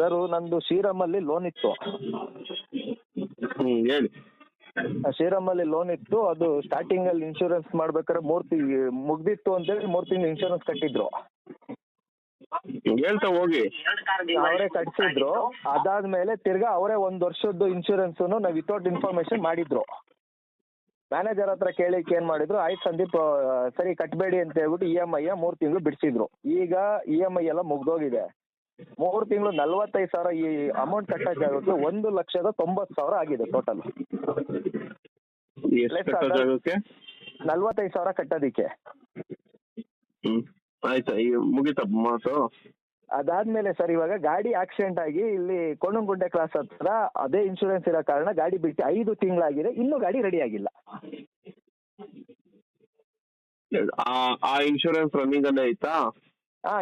Sir ನಂದು ಶ್ರೀರಾಮಲ್ಲಿ loan ಇತ್ತು. ಹೇಳಿ. ಶ್ರೀರಾಮಲ್ಲಿ ಲೋನ್ ಇತ್ತು. ಅದು ಸ್ಟಾರ್ಟಿಂಗ್ ಅಲ್ಲಿ ಇನ್ಶೂರೆನ್ಸ್ ಮಾಡ್ಬೇಕಾದ್ರೆ 3 ತಿಂಗಳು ಮುಗ್ದಿತ್ತು ಅಂತೇಳಿ 3 ತಿಂಗಳು ಇನ್ಶೂರೆನ್ಸ್ ಕಟ್ಟಿದ್ರು. ಹೇಳ್ತಾ ಹೋಗಿ. ಅವರೇ ಕಟ್ಸಿದ್ರು. ಅದಾದ್ಮೇಲೆ ತಿರ್ಗಾ ಅವರೇ 1 ವರ್ಷದ್ದು ಇನ್ಶೂರೆನ್ಸ್ ನಾವು ವಿತೌಟ್ ಇನ್ಫಾರ್ಮೇಶನ್ ಮಾಡಿದ್ರು. ಮ್ಯಾನೇಜರ್ ಹತ್ರ ಕೇಳಿಕ್ಕೆ ಏನ್ ಮಾಡಿದ್ರು, ಆಯ್ತು ಸಂದೀಪ್ ಸರಿ ಕಟ್ಬೇಡಿ ಅಂತ ಹೇಳ್ಬಿಟ್ಟು EMI 3 ತಿಂಗಳು ಬಿಡಿಸಿದ್ರು. ಈಗ EMI ಎಲ್ಲ ಮುಗ್ದೋಗಿದೆ. 3 ತಿಂಗಳು 45,000 ಈ ಅಮೌಂಟ್ ಕಟ್ಟಕ್ಕಾಗುತ್ತೆ. 1,90,000 ಆಗಿದೆ ಟೋಟಲ್. 45,000 ಕಟ್ಟೋದಿಕ್ಕೆ. ಆಯ್ತಾ, ಈಗ ಮುಗಿತಪ್ಪ ಮಾತು. ಅದಾದ್ಮೇಲೆ ಸರ್ ಇವಾಗ ಗಾಡಿ ಆಕ್ಸಿಡೆಂಟ್ ಆಗಿ ಇಲ್ಲಿ ಕೊಂಡಂಗುಂಟೆ ಕ್ರಾಸ್ ಹತ್ರ ಅದೇ ಇನ್ಶೂರೆನ್ಸ್ ಇರೋ ಕಾರಣ ಗಾಡಿ ಬಿಟ್ಟು 5 ತಿಂಗಳಾಗಿದೆ. ಇನ್ನೂ ಗಾಡಿ ರೆಡಿ ಆಗಿಲ್ಲ. ಆ ಇನ್ಶೂರೆನ್ಸ್ ರನ್ನಿಂಗ್ ಅಲ್ಲೇ ಐತಾ?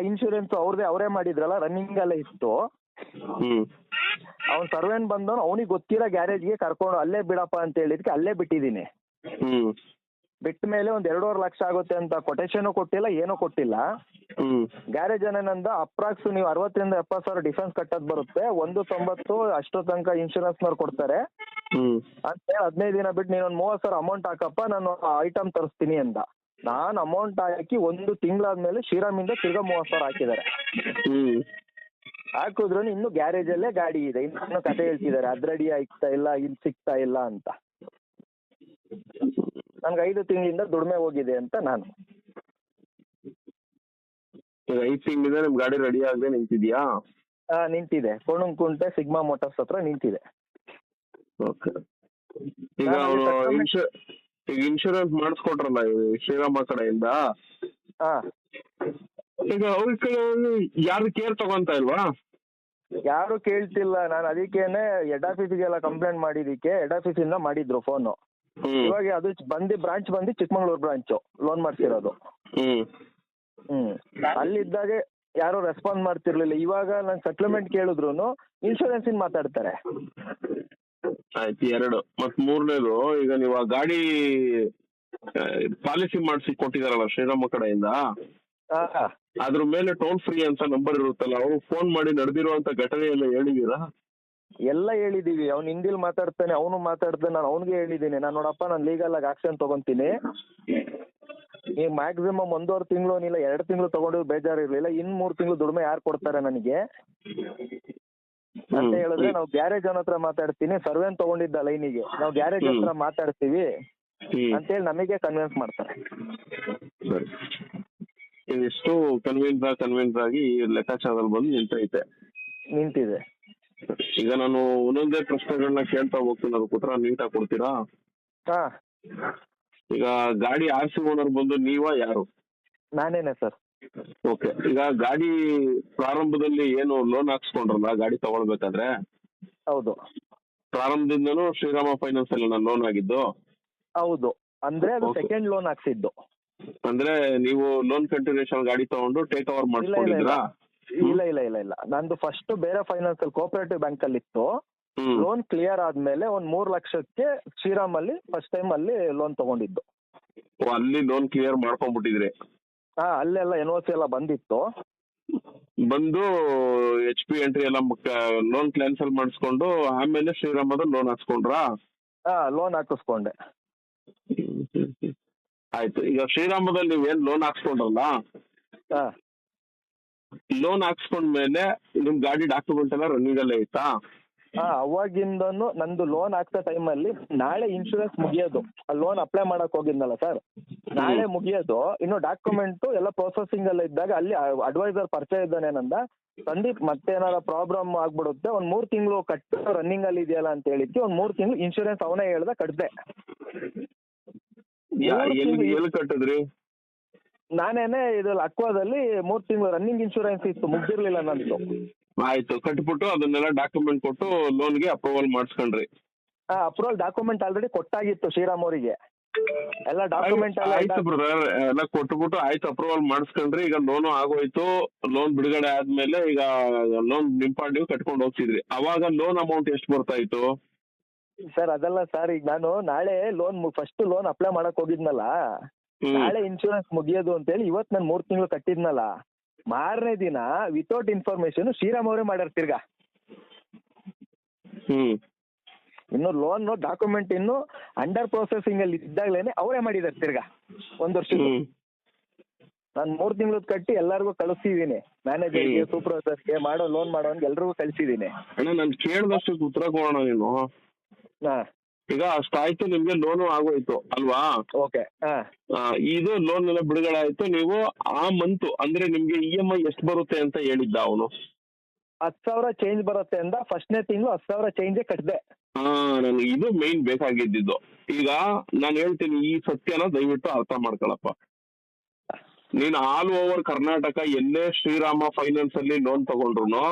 ಇನ್ಶೂರೆನ್ಸ್ ಅವರೇ ಮಾಡಿದ್ರಲ್ಲ, ರನ್ನಿಂಗ್ ಅಲ್ಲೇ ಇತ್ತು. ಅವ್ನು ಸರ್ವೇನ್ ಬಂದವನು ಅವನಿಗೆ ಗೊತ್ತಿರೋ ಗ್ಯಾರೇಜ್ಗೆ ಕರ್ಕೊಂಡು ಅಲ್ಲೇ ಬಿಡಪ್ಪ ಅಂತ ಹೇಳಿದ್ಕೆ ಅಲ್ಲೇ ಬಿಟ್ಟಿದ್ದೀನಿ. ಬಿಟ್ಟ ಮೇಲೆ 1.5 ಲಕ್ಷ ಆಗುತ್ತೆ ಅಂತ ಕೊಟೇಶನ್ ಕೊಟ್ಟಿಲ್ಲ, ಏನೂ ಕೊಟ್ಟಿಲ್ಲ. ಗ್ಯಾರೇಜ್ ಏನಂದ ಅಪ್ರಾಕ್ಸ್ ನೀವು 60,000 to 70,000 ಡಿಫೆನ್ಸ್ ಕಟ್ಟೋದು ಬರುತ್ತೆ, 190 ಅಷ್ಟೋ ತನಕ ಇನ್ಶೂರೆನ್ಸ್ನವ್ರು ಕೊಡ್ತಾರೆ ಅಂತ ಹೇಳಿ 15 ದಿನ ಬಿಟ್ಟು ನೀನೊಂದು 30,000 ಅಮೌಂಟ್ ಹಾಕಪ್ಪ, ನಾನು ಐಟಮ್ ತರಿಸ್ತೀನಿ ಅಂದ. ನಾನು ಅಮೌಂಟ್ ಹಾಕಿ 1 ತಿಂಗಳಾದ್ಮೇಲೆ ಶ್ರೀರಾಮಿಂದ ತಿರ್ಗಾ 30,000 ಹಾಕಿದ್ದಾರೆ. ಹಾಕಿದ್ರು ಇನ್ನು ಗ್ಯಾರೇಜ್ ಅಲ್ಲೇ ಗಾಡಿ ಇದೆ. ಇನ್ನು ಕತೆ ಹೇಳ್ತಿದ್ದಾರೆ, ಅದ್ ರೆಡಿ ಆಗ್ತಾ ಇಲ್ಲ, ಇಲ್ಲಿ ಸಿಗ್ತಾ ಇಲ್ಲ ಅಂತ. ನನ್ಗೆ 5 ತಿಂಗಳಿಂದ ದುಡಿಮೆ ಹೋಗಿದೆ ಅಂತ ನಾನು. 5 ತಿಂಗಳಿಂದ ನಿಮ್ ಗಾಡಿ ರೆಡಿ ಆಗದೆ ನಿಂತಿದ್ಯಾ? ನಿಂತಿದೆ. ಕೊಂಡಂಕುಂಟೆ ಸಿಗ್ಮಾ ಮೋಟಾರ್ಸ್ ಹತ್ರ ನಿಂತಿದೆ. ಈಗ ಅವರು ಇನ್ಶೂರೆನ್ಸ್ ಮಾಡಿಸ್ಕೊಟ್ರಲ್ಲ ಶ್ರೀರಾಮ ಕಡೆಯಿಂದ, ಈಗ ಅವ್ರ ಕಡೆ ಯಾರು ಕೇರ್ ತಗೊಂತ ಇಲ್ವಾ? ಯಾರು ಕೇಳ್ತಿಲ್ಲ. ನಾನು ಅದಕ್ಕೇನೆ ಹೆಡ್ ಆಫೀಸ್ಗೆಲ್ಲ ಕಂಪ್ಲೇಂಟ್ ಮಾಡಿದಕ್ಕೆ ಹೆಡ್ ಆಫೀಸಿಂದ ಮಾಡಿದ್ರು ಫೋನು. ಇವಾಗ ಅದು ಬ್ರಾಂಚ್ ಬಂದು ಚಿಕ್ಕಮಂಗ್ಳೂರು ಬ್ರಾಂಚ್ ಲೋನ್ ಮಾಡ್ತಿರೋದು. ಅಲ್ಲಿದ್ದಾಗೆ ಯಾರು ರೆಸ್ಪಾನ್ಸ್ ಮಾಡ್ತಿರ್ಲಿಲ್ಲ. ಇವಾಗ ನಾನು ಸೆಟ್ಲ್ಮೆಂಟ್ ಕೇಳಿದ್ರು ಇನ್ಶೂರೆನ್ಸ್ ಇನ್ ಮಾತಾಡ್ತಾರೆ. ಆಯ್ತು, 2 ಮತ್ 3ನೇದು, ಈಗ ನೀವು ಆ ಗಾಡಿ ಪಾಲಿಸಿ ಮಾಡಿಸಿ ಕೊಟ್ಟಿದಾರಲ್ಲ ಶ್ರೀರಾಮ ಕಡೆಯಿಂದ, ಅದ್ರ ಮೇಲೆ ಟೋಲ್ ಫ್ರೀ ಅಂತ ನಂಬರ್ ಇರುತ್ತಲ್ಲ, ಅವ್ರು ಫೋನ್ ಮಾಡಿ ನಡೆದಿರುವಂತ ಘಟನೆ ಎಲ್ಲ ಹೇಳಿದೀರಾ? ಎಲ್ಲ ಹೇಳಿದೀವಿ. ಅವ್ನು ಹಿಂದಿಲ್ ಮಾತಾಡ್ತಾನೆ, ಅವನು ಮಾತಾಡ್ತಾನೆ. ನಾನು ಅವ್ನಿಗೆ ಹೇಳಿದ್ದೀನಿ, ನಾನು ನೋಡಪ್ಪ ನಾನು ಲೀಗಲ್ ಆಗಿ ಆಕ್ಷನ್ ತಗೊಂತೀನಿ, ಈ ಮ್ಯಾಕ್ಸಿಮಮ್ 1.5 ತಿಂಗಳು ಇಲ್ಲ 2 ತಿಂಗಳು ತಗೊಂಡಿದ್ದು ಬೇಜಾರಿರ್ಲಿಲ್ಲ, ಇನ್ 3 ತಿಂಗಳು ದುಡಿಮೆ ಯಾರು ಕೊಡ್ತಾರೆ ನನಗೆ ಅಂತ ಹೇಳಿದ್ರೆ, ನಾವು ಗ್ಯಾರೇಜ್ ಅವನ ಹತ್ರ ಮಾತಾಡ್ತೀನಿ, ಸರ್ವೇನ್ ತಗೊಂಡಿದ್ದ ಲೈನಿಗೆ ನಾವು ಗ್ಯಾರೇಜ್ ಹತ್ರ ಮಾತಾಡ್ತೀವಿ ಅಂತೇಳಿ ನಮಗೆ ಕನ್ವಿನ್ಸ್ ಮಾಡ್ತಾರೆ. ಇದಿಷ್ಟು ಕನ್ವಿನ್ಸ್ ಆಗಿ ಲೆಕ್ಕಾಚಾರದಲ್ಲಿ ಬಂದು ನಿಂತಿದೆ. ಈಗ ನಾನು ಒಂದೊಂದೇ ಪ್ರಶ್ನೆಗಳನ್ನ ಕೇಳ್ತಾ ಹೋಗ್ತೀನಿ, ಅದು ಉತ್ತರ ನೀಟಾಗಿ ಕೊಡ್ತೀರಾ? ಈಗ ಗಾಡಿ RC ಓನರ್ ಬಂದು ನೀವಾ ಯಾರು? ನಾನೇನೆ ಸರ್. ಓಕೆ. ಈಗ ಗಾಡಿ ಪ್ರಾರಂಭದಲ್ಲಿ ಏನು ಲೋನ್ ಹಾಕ್ಸ್ಕೊಂಡ್ರಲ್ಲ ಗಾಡಿ ತಗೊಳ್ಬೇಕಾದ್ರೆ? ಹೌದು. ಪ್ರಾರಂಭದಿಂದನೂ ಶ್ರೀರಾಮ ಫೈನಾನ್ಸ್ ಅಲ್ಲಿ ನಾನು ಲೋನ್ ಆಗಿದ್ದು? ಹೌದು. ಅಂದ್ರೆ ಅದು ಸೆಕೆಂಡ್ ಲೋನ್ ಹಾಕ್ಸಿದ್ದು. ಅಂದ್ರೆ ನೀವು ಲೋನ್ ಕಂಟಿನ್ಯೂಷನ್ ಗಾಡಿ ತಗೊಂಡು ಟೇಕ್ ಓವರ್ ಮಾಡ್ಕೊಂಡಿದ್ರಾ? ಇಲ್ಲ. ನಂದು ಫಸ್ಟ್ ಬೇರೆ ಫೈನಾನ್ಸ್ ಅಲ್ಲಿ ಕೋಆಪರೇಟಿವ್ ಬ್ಯಾಂಕ್ ಅಲ್ಲಿ ಇತ್ತು. ಲೋನ್ ಕ್ಲಿಯರ್ ಆದ್ಮೇಲೆ 3 ಲಕ್ಷಕ್ಕೆ ಶ್ರೀರಾಮ್ ಅಲ್ಲಿ ಫಸ್ಟ್ ಟೈಮ್ ಅಲ್ಲಿ ಲೋನ್ ತಗೊಂಡಿದ್ದು. ಅಲ್ಲಿ ಲೋನ್ ಕ್ಲಿಯರ್ ಮಾಡ್ಕೊಂಡ್ಬಿಟ್ಟಿದ್ರಿ? ಅಲ್ಲೆಲ್ಲ NOC ಎಲ್ಲ ಬಂದಿತ್ತು. ಬಂದು HP ಎಂಟ್ರಿ ಎಲ್ಲ ಲೋನ್ ಕ್ಯಾನ್ಸಲ್ ಮಾಡಿಸ್ಕೊಂಡು ಆಮೇಲೆ ಶ್ರೀರಾಮದ ಲೋನ್ ಹಾಕ್ಸ್ಕೊಂಡ್ರಾ? ಲೋನ್ ಹಾಕಿಸ್ಕೊಂಡೆ. ಆಯ್ತು. ಈಗ ಶ್ರೀರಾಮದಲ್ಲಿ ನೀವೇನ್ ಲೋನ್ ಹಾಕ್ಸ್ಕೊಂಡ್ರಲ್ಲ, ಲೋನ್ ಹಾಕ್ಸ್ಕೊಂಡ್ಮೇಲೆ ನಿಮ್ ಗಾಡಿ ಡಾಕ್ಯುಮೆಂಟ್ ಎಲ್ಲ ರನ್ನಿಂಗ್ ಅಲ್ಲೇ ಐತಾ? ಅವಾಗಿಂದನು ನಂದು ಲೋನ್ ಹಾಕ್ಸೋ ಟೈಮಲ್ಲಿ ನಾಳೆ ಇನ್ಶೂರೆನ್ಸ್ ಮುಗಿಯೋದು. ಲೋನ್ ಅಪ್ಲೈ ಮಾಡಕ್ ಹೋಗಿದ್ನಲ್ಲ ಸರ್, ನಾಳೆ ಮುಗಿಯೋದು. ಇನ್ನು ಡಾಕ್ಯುಮೆಂಟ್ ಎಲ್ಲ ಪ್ರೊಸೆಸಿಂಗ್ ಎಲ್ಲ ಇದ್ದಾಗ ಅಲ್ಲಿ ಅಡ್ವೈಸರ್ ಪರಿಚಯ ಇದ್ದಾನೇನಂದ, ಸಂದೀಪ್ ಮತ್ತೇನಾರ ಪ್ರಾಬ್ಲಮ್ ಆಗ್ಬಿಡುತ್ತೆ, 3 ತಿಂಗಳು ಕಟ್ಟು ರನ್ನಿಂಗ್ ಅಲ್ಲಿ ಇದೆಯಲ್ಲ ಅಂತ ಹೇಳಿದ್ವಿ. 3 ತಿಂಗಳು ಇನ್ಶೂರೆನ್ಸ್ ಅವನೇ ಹೇಳ್ದ ಕಟ್ದೆ. ಎಲ್ಲಿ ಕಟ್ಟಿದ್ರಿ? ನಾನೇನೆ ಇದ್ರಲ್ಲಿ ಅಕ್ವಾದಲ್ಲಿ 3 ತಿಂಗಳು ರನ್ನಿಂಗ್ ಇನ್ಶೂರೆನ್ಸ್ ಇತ್ತು, ಮುಗ್ದಿರ್ಲಿಲ್ಲ ನಂದು. ಆಯ್ತು, ಕಟ್ಬಿಟ್ಟು ಅದನ್ನೆಲ್ಲ ಡಾಕ್ಯುಮೆಂಟ್ ಕೊಟ್ಟು ಲೋನ್ಗೆ ಅಪ್ರೂವಲ್ ಮಾಡಿಸ್ಕೊಂಡ್ರಿ? ಅಪ್ರೂವಲ್ ಡಾಕ್ಯುಮೆಂಟ್ ಆಲ್ರೆಡಿ ಕೊಟ್ಟಾಗಿತ್ತು ಶ್ರೀರಾಮ್ ಅವರಿಗೆ. ಎಲ್ಲ ಡಾಕ್ಯುಮೆಂಟ್ ಆಯ್ತು ಬ್ರದರ್, ಎಲ್ಲ ಕೊಟ್ಬಿಟ್ಟು ಆಯ್ತು ಅಪ್ರೂವಲ್ ಮಾಡಿಸ್ಕೊಂಡ್ರಿ. ಈಗ ಲೋನು ಆಗೋಯ್ತು. ಲೋನ್ ಬಿಡುಗಡೆ ಆದ್ಮೇಲೆ ಈಗ ಲೋನ್ ನಿಂಪಾಡ್ ನೀವು ಕಟ್ಕೊಂಡು ಹೋಗ್ತಿದ್ರಿ. ಅವಾಗ ಲೋನ್ ಅಮೌಂಟ್ ಎಷ್ಟು ಬರ್ತಾ ಇತ್ತು ಸರ್? ಅದಲ್ಲ ಸರ್, ಈಗ ನಾನು ನಾಳೆ ಲೋನ್ ಫಸ್ಟ್ ಲೋನ್ ಅಪ್ಲೈ ಮಾಡಕ್ ಹೋಗಿದ್ನಲ್ಲ, ನಾಳೆ ಇನ್ಶೂರೆನ್ಸ್ ಮುಗಿಯೋದು ಅಂತೇಳಿ ಇವತ್ತು ನಾನು 3 ತಿಂಗಳು ಕಟ್ಟಿದ್ನಲ್ಲ, ಮಾರನೇ ದಿನ ವಿತೌಟ್ ಇನ್ಫಾರ್ಮೇಶನ್ ಶ್ರೀರಾಮ್ ಅವರೇ ಮಾಡ್ಯಾರ ತಿರ್ಗಾ. ಇನ್ನು ಲೋನ್ ಡಾಕ್ಯುಮೆಂಟ್ ಇನ್ನು ಅಂಡರ್ ಪ್ರೊಸೆಸಿಂಗ್ ಅಲ್ಲಿ ಇದ್ದಾಗಲೇನೆ ಅವರೇ ಮಾಡಿದ್ದಾರೆ ತಿರ್ಗಾ 1 ವರ್ಷ. ನಾನು 3 ತಿಂಗಳು ಕಟ್ಟಿ ಎಲ್ಲರಿಗೂ ಕಳಿಸಿದೀನಿ, ಮ್ಯಾನೇಜರ್ಗೆ, ಸೂಪರ್ವೈಸರ್ಗೆ, ಲೋನ್ ಮಾಡೋನ್ಗೆ ಎಲ್ರಿಗೂ ಕಳಿಸಿದೀನಿ. ಅಣ್ಣ ನಾನು ಕೇಳಿದಷ್ಟು ಉತ್ತರ ಕೊಡೋಣ ನೀನು. ಈಗ ಅಷ್ಟಾಯ್ತು, ನಿಮ್ಗೆ ಲೋನು ಆಗೋಯ್ತು ಅಲ್ವಾ? ಓಕೆ. ಇದು ಲೋನ್ ಎಲ್ಲ ಬಿಡುಗಡೆ ಆಯ್ತು. ನೀವು ಆ ಮಂತ್ ಅಂದ್ರೆ ನಿಮ್ಗೆ EMI ಎಷ್ಟು ಬರುತ್ತೆ ಅಂತ ಹೇಳಿದ್ದ ಅವನು? 10,000 ಚೇಂಜ್ ಬರುತ್ತೆ ಅಂದ. ಫಸ್ಟ್ನೇ ತಿಂಗಳು 10,000 ಚೇಂಜೇ ಕಟ್ಟಿದೆ. ನನ್ಗೆ ಇದು ಮೇನ್ ಬೇಕಾಗಿದ್ದು. ಈಗ ನಾನು ಹೇಳ್ತೀನಿ, ಈ ಸತ್ಯನ ದಯವಿಟ್ಟು ಅರ್ಥ ಮಾಡ್ಕೊಳಪ್ಪ. ನೀನ್ ಆಲ್ ಓವರ್ ಕರ್ನಾಟಕ ಎಲ್ಲೇ ಶ್ರೀರಾಮ ಫೈನಾನ್ಸ್ ಅಲ್ಲಿ ಲೋನ್ ತಗೊಂಡ್ರು,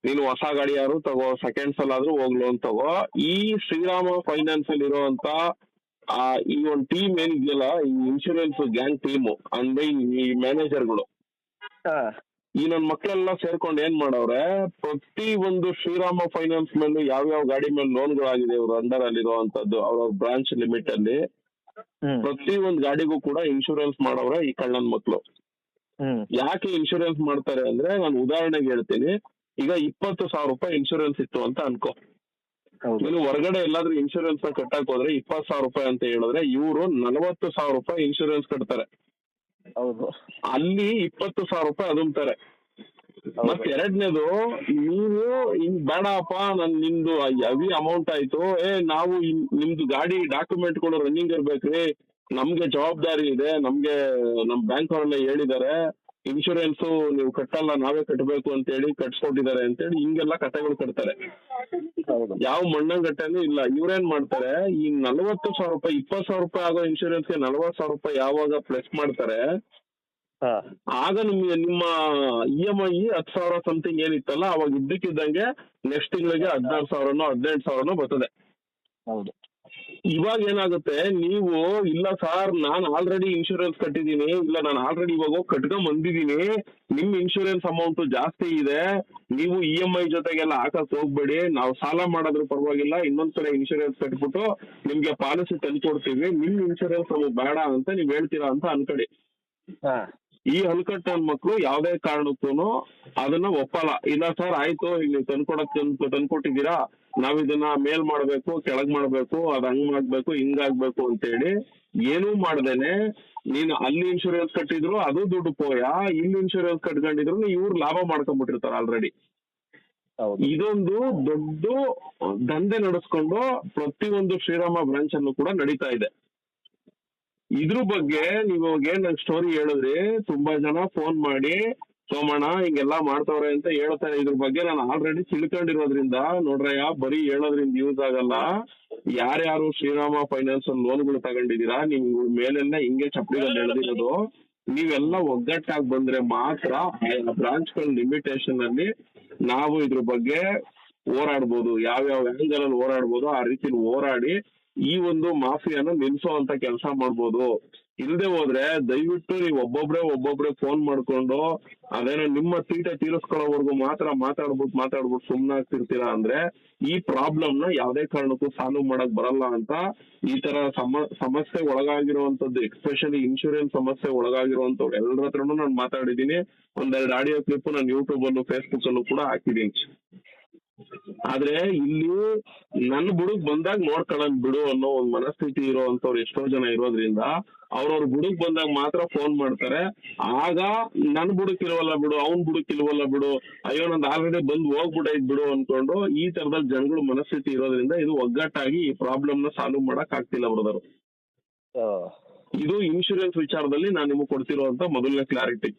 ನೀನು ಹೊಸ ಗಾಡಿ ಯಾರು ತಗೋ, ಸೆಕೆಂಡ್ಸ್ ಅಲ್ಲಾದ್ರೂ ಹೋಗ್ ಲೋನ್ ತಗೋ, ಈ ಶ್ರೀರಾಮ ಫೈನಾನ್ಸ್ ಅಲ್ಲಿ ಇರುವಂತ ಈ ಒಂದು ಟೀಮ್ ಏನಿದೆಯಲ್ಲ, ಈ ಇನ್ಶೂರೆನ್ಸ್ ಗ್ಯಾಂಗ್ ಟೀಮು ಅಂದ್ರೆ ಈ ಮ್ಯಾನೇಜರ್ಗಳು, ಈ ನನ್ ಮಕ್ಳೆಲ್ಲ ಸೇರ್ಕೊಂಡು ಏನ್ ಮಾಡವ್ರೆ, ಪ್ರತಿ ಒಂದು ಶ್ರೀರಾಮ ಫೈನಾನ್ಸ್ ಮೇಲೆ ಯಾವ್ಯಾವ ಗಾಡಿ ಮೇಲೆ ಲೋನ್ಗಳಾಗಿದೆ ಇವ್ರ ಅಂಡರ್ ಅಲ್ಲಿ ಇರುವಂತದ್ದು, ಅವ್ರ ಬ್ರಾಂಚ್ ಲಿಮಿಟ್ ಅಲ್ಲಿ ಪ್ರತಿ ಒಂದ್ ಗಾಡಿಗೂ ಕೂಡ ಇನ್ಶೂರೆನ್ಸ್ ಮಾಡವ್ರೆ ಈ ಕಳ್ಳನ್ ಮಕ್ಳು. ಯಾಕೆ ಇನ್ಶೂರೆನ್ಸ್ ಮಾಡ್ತಾರೆ ಅಂದ್ರೆ, ನಾನು ಉದಾಹರಣೆಗೆ ಹೇಳ್ತೀನಿ. ಈಗ 20,000 ರೂಪಾಯಿ ಇನ್ಶೂರೆನ್ಸ್ ಇತ್ತು ಅಂತ ಅನ್ಕೋ. ನೀನು ಹೊರಗಡೆ ಎಲ್ಲಾದ್ರೂ ಇನ್ಶೂರೆನ್ಸ್ ಕಟ್ಟಕ್ ಹೋದ್ರೆ 20,000 ರೂಪಾಯಿ ಅಂತ ಹೇಳಿದ್ರೆ, ಇವರು 40,000 ರೂಪಾಯಿ ಇನ್ಶೂರೆನ್ಸ್ ಕಟ್ತಾರೆ. ಅಲ್ಲಿ 20,000 ರೂಪಾಯಿ ಅದುಮ್ತಾರೆ. ಮತ್ ಎರಡನೇದು, ನೀವು ಬೇಡಪ್ಪ ನಿಮ್ದು ಹೆವಿ ಅಮೌಂಟ್ ಆಯ್ತು, ನಾವು ನಿಮ್ದು ಗಾಡಿ ಡಾಕ್ಯುಮೆಂಟ್ಗಳು ರನ್ನಿಂಗ್ ಇರ್ಬೇಕ್ರಿ, ನಮ್ಗೆ ಜವಾಬ್ದಾರಿ ಇದೆ, ನಮ್ಗೆ ನಮ್ ಬ್ಯಾಂಕ್ ಅವರೆಲ್ಲ ಹೇಳಿದ್ದಾರೆ, ಇನ್ಶೂರೆನ್ಸ್ ನೀವು ಕಟ್ಟಲ್ಲ, ನಾವೇ ಕಟ್ಟಬೇಕು ಅಂತ ಹೇಳಿ ಕಟ್ಸ್ಕೊಟ್ಟಿದ್ದಾರೆ ಅಂತೇಳಿ ಹಿಂಗೆಲ್ಲ ಕಥೆಗಳು ಕಟ್ತಾರೆ. ಯಾವ ಮಣ್ಣಂಗಟ್ಟೆನೂ ಇಲ್ಲ. ಇವ್ರೇನ್ ಮಾಡ್ತಾರೆ, ಈ 40,000 ರೂಪಾಯಿ 20,000 ರೂಪಾಯಿ ಆಗೋ ಇನ್ಶೂರೆನ್ಸ್ಗೆ 40,000 ರೂಪಾಯಿ ಯಾವಾಗ ಪ್ಲಸ್ ಮಾಡ್ತಾರೆ, ಆಗ ನಿಮ್ಮ EMI 10,000 ಸಮಥಿಂಗ್ ಏನಿತ್ತಲ್ಲ, ಅವಾಗ ಇದ್ದಕ್ಕಿದ್ದಂಗೆ ನೆಕ್ಸ್ಟ್ ತಿಂಗಳಿಗೆ 16,000ನೋ 18,000ನೋ ಬರ್ತದೆ. ಇವಾಗ ಏನಾಗುತ್ತೆ, ನೀವು ಇಲ್ಲ ಸರ್ ನಾನು ಆಲ್ರೆಡಿ ಇನ್ಶೂರೆನ್ಸ್ ಕಟ್ಟಿದೀನಿ, ಇಲ್ಲ ನಾನು ಆಲ್ರೆಡಿ ಇವಾಗ ಕಟ್ಕೊಂಡ್ ಬಂದಿದೀನಿ, ನಿಮ್ ಇನ್ಶೂರೆನ್ಸ್ ಅಮೌಂಟ್ ಜಾಸ್ತಿ ಇದೆ, ನೀವು EMI ಜೊತೆಗೆಲ್ಲ ಹಾಕಕ್ ಹೋಗ್ಬೇಡಿ, ನಾವು ಸಾಲ ಮಾಡೋದ್ರ ಪರವಾಗಿಲ್ಲ, ಇನ್ನೊಂದ್ ಕಡೆ ಇನ್ಶೂರೆನ್ಸ್ ಕಟ್ಬಿಟ್ಟು ನಿಮ್ಗೆ ಪಾಲಿಸಿ ತಂದ್ಕೊಡ್ತೀವಿ, ನಿಮ್ ಇನ್ಶೂರೆನ್ಸ್ ನಮಗೆ ಬೇಡ ಅಂತ ನೀವ್ ಹೇಳ್ತೀರಾ ಅಂತ ಅನ್ಕಡಿ. ಈ ಹಲ್ಕಟ್ಟ ಮಕ್ಳು ಯಾವ್ದೇ ಕಾರಣಕ್ಕೂ ಅದನ್ನ ಒಪ್ಪಲ್ಲ. ಇಲ್ಲ ಸರ್ ಆಯ್ತು, ನೀವು ತಂದ್ಕೊಟ್ಟಿದ್ದೀರಾ, ನಾವ್ ಇದನ್ನ ಮೇಲ್ ಮಾಡ್ಬೇಕು, ಕೆಳಗ್ ಮಾಡ್ಬೇಕು, ಅದ್ ಹಂಗ್ ಮಾಡ್ಬೇಕು, ಹಿಂಗಾಗ್ಬೇಕು ಅಂತೇಳಿ ಏನೂ ಮಾಡ್ದೇನೆ ನೀನು ಅಲ್ಲಿ ಇನ್ಶೂರೆನ್ಸ್ ಕಟ್ಟಿದ್ರು ಅದು ದುಡ್ಡು ಪೋಯ, ಇಲ್ಲಿ ಇನ್ಶೂರೆನ್ಸ್ ಕಟ್ಕೊಂಡಿದ್ರು ಇವ್ರು ಲಾಭ ಮಾಡ್ಕೊಂಡ್ಬಿಟ್ಟಿರ್ತಾರೆ ಆಲ್ರೆಡಿ. ಇದೊಂದು ದೊಡ್ಡ ದಂಧೆ ನಡೆಸ್ಕೊಂಡು ಪ್ರತಿಯೊಂದು ಶ್ರೀರಾಮ ಬ್ರಾಂಚ್ ಅಲ್ಲೂ ಕೂಡ ನಡೀತಾ ಇದೆ. ಇದ್ರ ಬಗ್ಗೆ ನೀವು ಏನ್ ಸ್ಟೋರಿ ಹೇಳಿದ್ರಿ, ತುಂಬಾ ಜನ ಫೋನ್ ಮಾಡಿ ಸೋಮಣ್ಣ ಹಿಂಗೆಲ್ಲಾ ಮಾಡ್ತವ್ರೆ ಅಂತ ಹೇಳ್ತಾರೆ. ಇದ್ರ ಬಗ್ಗೆ ನಾನು ಆಲ್ರೆಡಿ ತಿಳ್ಕೊಂಡಿರೋದ್ರಿಂದ ನೋಡ್ರಯ್ಯ, ಬರೀ ಹೇಳೋದ್ರಿಂದ ಯೂಸ್ ಆಗಲ್ಲ. ಯಾರ್ಯಾರು ಶ್ರೀರಾಮ ಫೈನಾನ್ಸ್ ಲೋನ್ಗಳು ತಗೊಂಡಿದೀರಾ, ನಿಮ್ ಮೇಲೆಲ್ಲ ಹಿಂಗೆ ಚಪ್ಪಡಿಗಳು ಎಳೆದಿರೋದು, ನೀವೆಲ್ಲ ಒಗ್ಗಟ್ಟಾಗಿ ಬಂದ್ರೆ ಮಾತ್ರ ಬ್ರಾಂಚ್ ಗಳ ಲಿಮಿಟೇಷನ್ ಅಲ್ಲಿ ನಾವು ಇದ್ರ ಬಗ್ಗೆ ಹೋರಾಡ್ಬೋದು, ಯಾವ್ಯಾವ ಆಂಗಲ್ ಅಲ್ಲಿ ಹೋರಾಡ್ಬೋದು ಆ ರೀತಿ ಹೋರಾಡಿ ಈ ಒಂದು ಮಾಫಿಯಾನ ನಿಲ್ಸೋ ಅಂತ ಕೆಲಸ ಮಾಡ್ಬೋದು. ಇಲ್ಲದೆ ಹೋದ್ರೆ ದಯವಿಟ್ಟು ನೀವು ಒಬ್ಬೊಬ್ರೆ ಫೋನ್ ಮಾಡ್ಕೊಂಡು ಅದೇನೋ ನಿಮ್ಮ ತೀಟ ತೀರಿಸ್ಕೊಳ್ಳೋವರೆಗೂ ಮಾತ್ರ ಮಾತಾಡ್ಬಿಟ್ಟು ಸುಮ್ನಾಗ್ತಿರ್ತೀರಾ ಅಂದ್ರೆ ಈ ಪ್ರಾಬ್ಲಮ್ ನ ಯಾವ್ದೇ ಕಾರಣಕ್ಕೂ ಸಾಲ್ವ್ ಮಾಡಕ್ ಬರಲ್ಲ ಅಂತ ಈ ತರ ಸಮಸ್ಯೆ ಒಳಗಾಗಿರುವಂತದ್ದು, ಎಕ್ಸ್ಪೆಷಲಿ ಇನ್ಶೂರೆನ್ಸ್ ಸಮಸ್ಯೆ ಒಳಗಾಗಿರುವಂತವ್ರು ಎಲ್ಲರ ಹತ್ರನೂ ನಾನು ಮಾತಾಡಿದೀನಿ. ಒಂದೆರಡು ಆಡಿಯೋ ಕ್ಲಿಪ್ ನಾನು ಯೂಟ್ಯೂಬ್ ಅಲ್ಲೂ ಫೇಸ್ಬುಕ್ ಅಲ್ಲೂ ಕೂಡ ಹಾಕಿದೀನಿ. ಆದ್ರೆ ಇಲ್ಲಿ ನನ್ನ ಬುಡಕ್ ಬಂದಾಗ ನೋಡ್ಕೊಳ್ಳೋದ್ ಬಿಡು ಅನ್ನೋ ಒಂದ್ ಮನಸ್ಥಿತಿ ಇರೋಂಥವ್ರು ಎಷ್ಟೋ ಜನ ಇರೋದ್ರಿಂದ ಅವ್ರವ್ರ ಬುಡಕ್ ಬಂದಾಗ ಮಾತ್ರ ಫೋನ್ ಮಾಡ್ತಾರೆ. ಆಗ ನನ್ ಬುಡಕ್ ಇಲ್ವಲ್ಲ ಬಿಡು, ಅವ್ನ್ ಬುಡಕ್ ಇಲ್ವಲ್ಲ ಬಿಡು, ಅಯ್ಯೋ ನಂದು ಆಲ್ರೆಡಿ ಬಂದು ಹೋಗ್ಬಿಟ್ಟೈತ್ ಬಿಡು ಅನ್ಕೊಂಡು ಈ ತರದಲ್ಲಿ ಜನಗಳು ಮನಸ್ಥಿತಿ ಇರೋದ್ರಿಂದ ಇದು ಒಗ್ಗಟ್ಟಾಗಿ ಈ ಪ್ರಾಬ್ಲಮ್ ನ ಸಾಲ್ವ್ ಮಾಡಕ್ ಆಗ್ತಿಲ್ಲ ಬ್ರದರ್. ಇದು ಇನ್ಶೂರೆನ್ಸ್ ವಿಚಾರದಲ್ಲಿ ನಾನು ನಿಮಗೆ ಕೊಡ್ತಿರುವಂತ ಮೊದಲನೇ ಕ್ಲಾರಿಟಿ.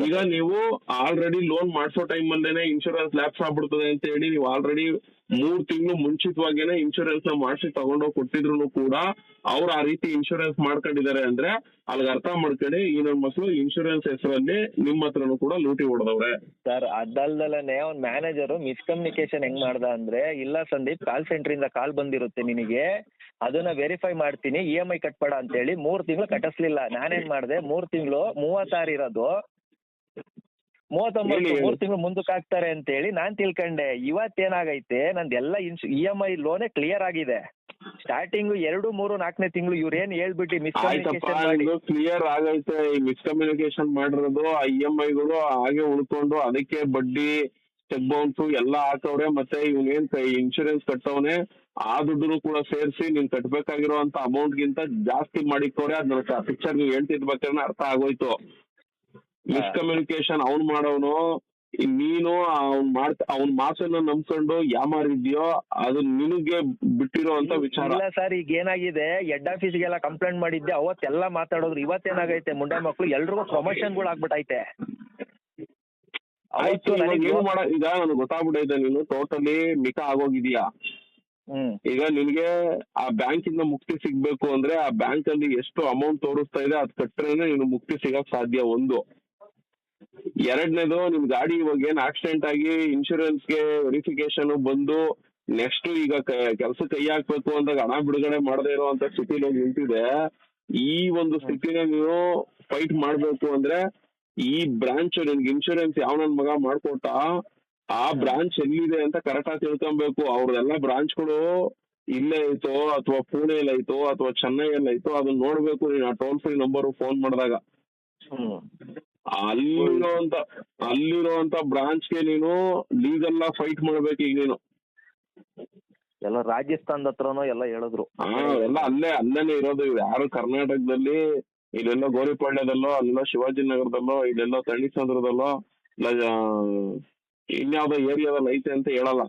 ಈಗ ನೀವು ಆಲ್ರೆಡಿ ಲೋನ್ ಮಾಡಿಸೋ ಟೈಮ್ ಅಲ್ಲೇನೆ ಇನ್ಶೂರೆನ್ಸ್ ಲ್ಯಾಪ್ಸ್ ಆಗ್ಬಿಡ್ತದೆ ಅಂತ ಹೇಳಿ ನೀವು ಆಲ್ರೆಡಿ 3 ತಿಂಗಳು ಮುಂಚಿತವಾಗೇನೆ ಇನ್ಶೂರೆನ್ಸ್ ನ ಮಾಡಿಸಿ ತಗೊಂಡೋಗಿ ಕೊಟ್ಟಿದ್ರು ಕೂಡ ಅವ್ರು ಆ ರೀತಿ ಇನ್ಶೂರೆನ್ಸ್ ಮಾಡ್ಕೊಂಡಿದ್ದಾರೆ ಅಂದ್ರೆ ಅಲ್ಲಿಗೆ ಅರ್ಥ ಮಾಡ್ಕೊಳ್ಳಿ, ಈ ನನ್ನ ಮಕ್ಕಳು ಇನ್ಶೂರೆನ್ಸ್ ಹೆಸರಲ್ಲಿ ನಿಮ್ಮ ಹತ್ರನು ಕೂಡ ಲೂಟಿ ಹೊಡೆದವ್ರೆ. ಸರ್ ಅದಲ್ದಲೇ ಅವ್ನ್ ಮ್ಯಾನೇಜರ್ ಮಿಸ್ಕಮ್ಯುನಿಕೇಶನ್ ಹೆಂಗ್ ಮಾಡ್ದ ಅಂದ್ರೆ, ಇಲ್ಲ ಸಂದೀಪ್ ಕಾಲ್ ಸೆಂಟರ್ ಇಂದ ಕಾಲ್ ಬಂದಿರುತ್ತೆ ನಿನಗೆ, ಅದನ್ನ ವೆರಿಫೈ ಮಾಡ್ತೀನಿ, EMI ಕಟ್ಬೇಡ ಅಂತ ಹೇಳಿ 3 ತಿಂಗಳು ಕಟ್ಟಿಸ್ಲಿಲ್ಲ. ನಾನೇನ್ ಮಾಡ್ದೆ, 3 ತಿಂಗಳು 36 ಇರೋದು 39 3 ತಿಂಗಳು ಮುಂದಕ್ಕೆ ಹಾಕ್ತಾರೆ ಅಂತ ಹೇಳಿ ನಾನ್ ತಿಳ್ಕೊಂಡೆ. ಇವತ್ತೇನಾಗೈತೆ, ನಂದೆಲ್ಲ EMI ಲೋನೇ ಕ್ಲಿಯರ್ ಆಗಿದೆ. ಸ್ಟಾರ್ಟಿಂಗ್ 2, 3, 4ನೇ ತಿಂಗಳು ಇವ್ರೇನ್ ಹೇಳ್ಬಿಟ್ಟು ಮಿಸ್ಕಮ್ಯುನಿಕೇಶನ್ ಕ್ಲಿಯರ್ ಆಗೈತೆ. ಈ ಮಿಸ್ಕಮ್ಯುನಿಕೇಶನ್ ಮಾಡಿರೋದು ಆ EMI ಗಳು ಹಾಗೆ ಉಳ್ಕೊಂಡು ಅದಕ್ಕೆ ಬಡ್ಡಿ ಚೆಕ್ ಬೌನ್ಸ್ ಎಲ್ಲ ಹಾಕವ್ರೆ, ಮತ್ತೆ ಇವನೇನ್ ಇನ್ಶೂರೆನ್ಸ್ ಕಟ್ಟವನೆ ಆ ದುಡ್ಡು ಕೂಡ ಸೇರಿಸಿ ನೀನ್ ಕಟ್ಬೇಕಾಗಿರುವಂತ ಅಮೌಂಟ್ ಗಿಂತ ಜಾಸ್ತಿ ಮಾಡಿಕೋರೆ. ಅದ್ ಪಿಕ್ಚರ್ ನೀವು ಹೇಳ್ತಿರ್ಬೇಕಾದ್ರೆ ಅರ್ಥ ಆಗೋಯ್ತು. ಮಿಸ್ಕಮ್ಯುನಿಕೇಶನ್ ಅವ್ನ್ ಮಾಡೋನು, ನೀನು ಅವ್ನ್ ಮಾತನ್ನ ನಂಬ್ಕೊಂಡು ಯಾಮಾರಿದ್ಯೋ ಅದು ನಿನಗೆ ಬಿಟ್ಟಿರೋ ಅಂತ ವಿಚಾರ. ಇಲ್ಲ ಸರ್, ಈಗ ಏನಾಗಿದೆ, ಹೆಡ್ ಆಫೀಸ್ಗೆಲ್ಲ ಕಂಪ್ಲೇಂಟ್ ಮಾಡಿದ್ದೆ, ಅವತ್ತೆಲ್ಲ ಮಾತಾಡೋದ್ರು. ಇವತ್ತೇನಾಗೈತೆ, ಮುಂಡೆ ಮಕ್ಳು ಎಲ್ರಿಗೂ ಪ್ರಮೋಷನ್ಗಳು ಆಗ್ಬಿಟ್ಟೈತೆ. ಆಯ್ತು, ಏನು ಮಾಡ, ಈಗ ನನಗೆ ಗೊತ್ತಾಗ್ಬಿಟ್ಟೈತೆ ನೀನು ಟೋಟಲಿ ಮಿಕ ಆಗೋಗಿದ್ಯಾ. ಈಗ ನಿನ್ಗೆ ಆ ಬ್ಯಾಂಕ್ ಇಂದ ಮುಕ್ತಿ ಸಿಗ್ಬೇಕು ಅಂದ್ರೆ ಆ ಬ್ಯಾಂಕ್ ಅಲ್ಲಿ ಎಷ್ಟು ಅಮೌಂಟ್ ತೋರಿಸ್ತಾ ಇದೆ ಅದ್ ಕಟ್ರೇನೆ ನೀನು ಮುಕ್ತಿ ಸಿಗಕ್ ಸಾಧ್ಯ. ಒಂದು. ಎರಡನೇದು, ನಿಮ್ ಗಾಡಿ ಇವಾಗ ಏನ್ ಆಕ್ಸಿಡೆಂಟ್ ಆಗಿ ಇನ್ಶೂರೆನ್ಸ್ಗೆ ವೆರಿಫಿಕೇಶನ್ ಬಂದು ನೆಕ್ಸ್ಟ್ ಈಗ ಕೆಲಸ ಕೈ ಹಾಕ್ಬೇಕು ಅಂದಾಗ ಹಣ ಬಿಡುಗಡೆ ಮಾಡದೇ ಇರುವಂತ ಸ್ಥಿತಿಲಿ ನಿಂತಿದೆ. ಈ ಒಂದು ಸ್ಥಿತಿನ ನೀವು ಫೈಟ್ ಮಾಡ್ಬೇಕು ಅಂದ್ರೆ ಈ ಬ್ರಾಂಚ್ ನಿನ್ಗೆ ಇನ್ಶೂರೆನ್ಸ್ ಯಾವ ನನ್ ಮಗ ಮಾಡ್ಕೊಟ್ಟ ಆ ಬ್ರಾಂಚ್ ಎಲ್ಲಿದೆ ಅಂತ ಕರೆಕ್ಟ್ ಆಗಿ ತಿಳ್ಕೊಬೇಕು. ಅವ್ರದೆಲ್ಲ ಬ್ರಾಂಚ್ಗಳು ಇಲ್ಲೇ ಐತೋ ಅಥವಾ ಪುಣೆಯಲ್ಲಿ ಐತೋ ಅಥವಾ ಚೆನ್ನೈಯಲ್ಲಿ ಐತೋ ಅದನ್ನ ನೋಡ್ಬೇಕು ನೀನು ಆ ಟೋಲ್ ಫ್ರೀ ನಂಬರ್ ಫೋನ್ ಮಾಡಿದಾಗ. ಅಲ್ಲಿರುವಂತ ಬ್ರಾಂಚ್ಗೆ ನೀನು ಲೀಗಲ್ ಫೈಟ್ ಮಾಡ್ಬೇಕು. ಈಗ ನೀನು ಎಲ್ಲ ರಾಜಸ್ಥಾನದ ಹತ್ರನೋ ಎಲ್ಲ ಹೇಳಿದ್ರು. ಎಲ್ಲ ಅಲ್ಲೇನೆ ಇರೋದು. ಯಾರು ಕರ್ನಾಟಕದಲ್ಲಿ ಇಲ್ಲೆಲ್ಲೋ ಗೋರಿಪಾಳ್ಯದಲ್ಲೋ, ಅಲ್ಲೆಲ್ಲೋ ಶಿವಾಜಿನಗರದಲ್ಲೋ, ಇಲ್ಲೆಲ್ಲೋ ತಣಿಸಂದ್ರದಲ್ಲೋ, ಇಲ್ಲ ಇನ್ಯಾವ್ದೋ ಏರಿಯಾದಲ್ಲಿ ಐತೆ ಅಂತ ಹೇಳಲ್ಲ.